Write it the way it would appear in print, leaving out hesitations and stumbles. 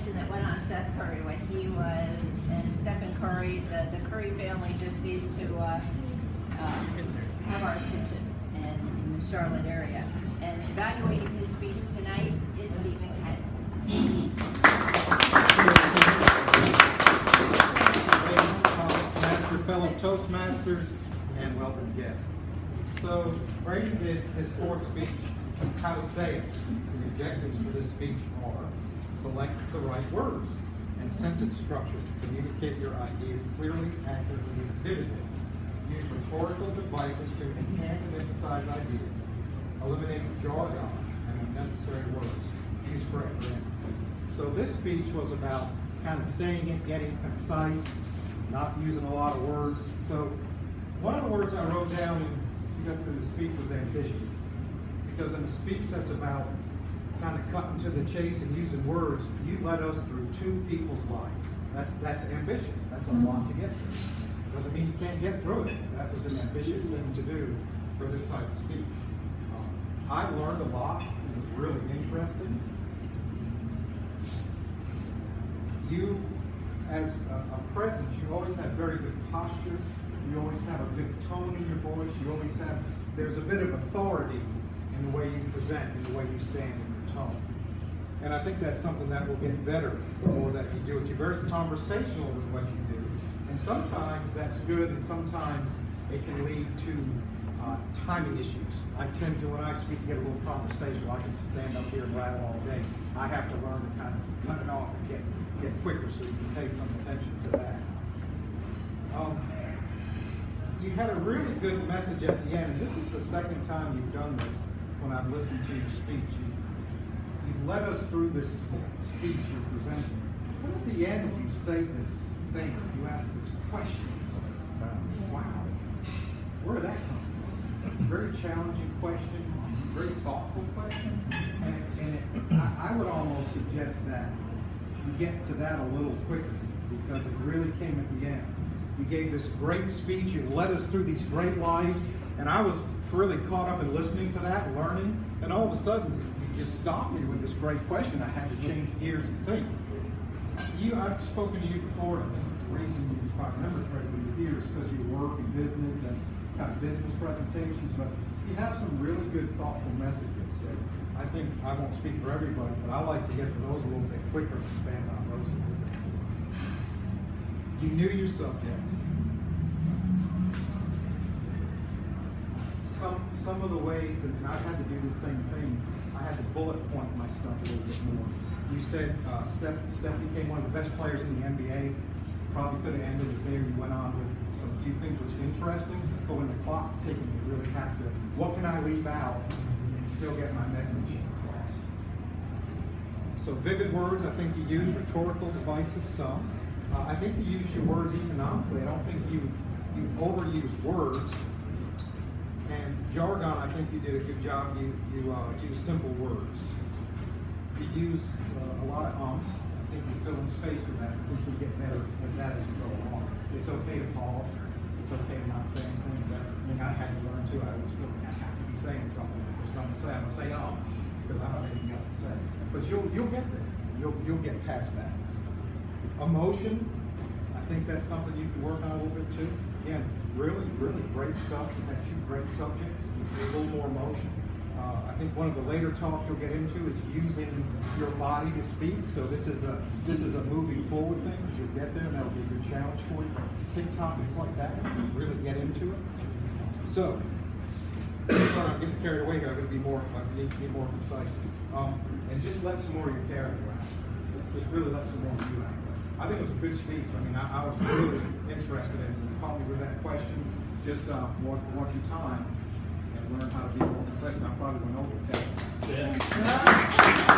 mission that went on Seth Curry when he was, and Stephen Curry, the Curry family just seems to have our attention in the Charlotte area. And evaluating his speech tonight is Stephen Kennedy. Master, fellow Toastmasters, and welcome guests. So, Brady did his fourth speech, How to Say It. The objectives for this speech are: select the right words and sentence structure to communicate your ideas clearly, accurately, and vividly. Use rhetorical devices to enhance and emphasize ideas. Eliminate jargon and unnecessary words. Use correct grammar. So this speech was about kind of saying it, getting concise, not using a lot of words. So one of the words I wrote down and you got through the speech was ambitious. Because in a speech that's about kind of cutting to the chase and using words, you led us through two people's lives. That's ambitious. That's a lot to get through. Doesn't mean you can't get through it. That was an ambitious thing to do for this type of speech. I learned a lot. It was really interesting. You, as a presence, you always have very good posture. You always have a good tone in your voice. You always have, there's a bit of authority in the way you present, in the way you stand, in your tone. And I think that's something that will get better the more that you do it. You're very conversational with what you do. And sometimes that's good, and sometimes it can lead to timing issues. I tend to, when I speak, get a little conversational. I can stand up here and rattle all day. I have to learn to kind of cut it off and get quicker so you can pay some attention to that. You had a really good message at the end, and this is the second time you've done this when I've listened to your speech. You've led us through this speech you're presenting. But at the end, you say this thing, you ask this question. Wow, where did that come from? Very challenging question, very thoughtful question. And I would almost suggest that you get to that a little quicker because it really came at the end. You gave this great speech, you led us through these great lives, and I was really caught up in listening to that, learning, and all of a sudden, you just stopped me with this great question. I had to change gears and think. I've spoken to you before, and the reason you, if I remember correctly, you're here is because you work in business and kind of business presentations, but you have some really good, thoughtful messages. So I think, I won't speak for everybody, but I like to get to those a little bit quicker and expand on those a little bit. You knew your subject. Some of the ways, and I've had to do the same thing, I had to bullet point my stuff a little bit more. You said Steph became one of the best players in the NBA. Probably could have ended it there. You went on with some few things which is interesting, but when the clock's ticking, you really have to, what can I leave out and still get my message across? So vivid words, I think you use rhetorical devices some. I think you use your words economically. I don't think you overuse words. And jargon, I think you did a good job. You use simple words. You use a lot of ums. I think you fill in space with that. I think you get better as that as you go along. It's okay to pause. It's okay to not say anything. That's something I had to learn too. I always feel like I have to be saying something. If there's nothing to say, I'm gonna say because I don't have anything else to say. But you'll get there. You'll get past that. Emotion, I think that's something you can work on a little bit too. Again, really, really great stuff. You had two great subjects, a little more emotion. I think one of the later talks you'll get into is using your body to speak. So this is a moving forward thing. As you'll get there, and that'll be a good challenge for you. Pick topics like that and really get into it. So, I'm getting carried away here. I'm going to be more. I need to be more concise. And just let some more of your character out. Just really let some more of you out. I think it was a good speech. I mean, I was really interested in it. You caught me with that question. Just want your time and learn how to be more concise. And I probably went over that. Yeah.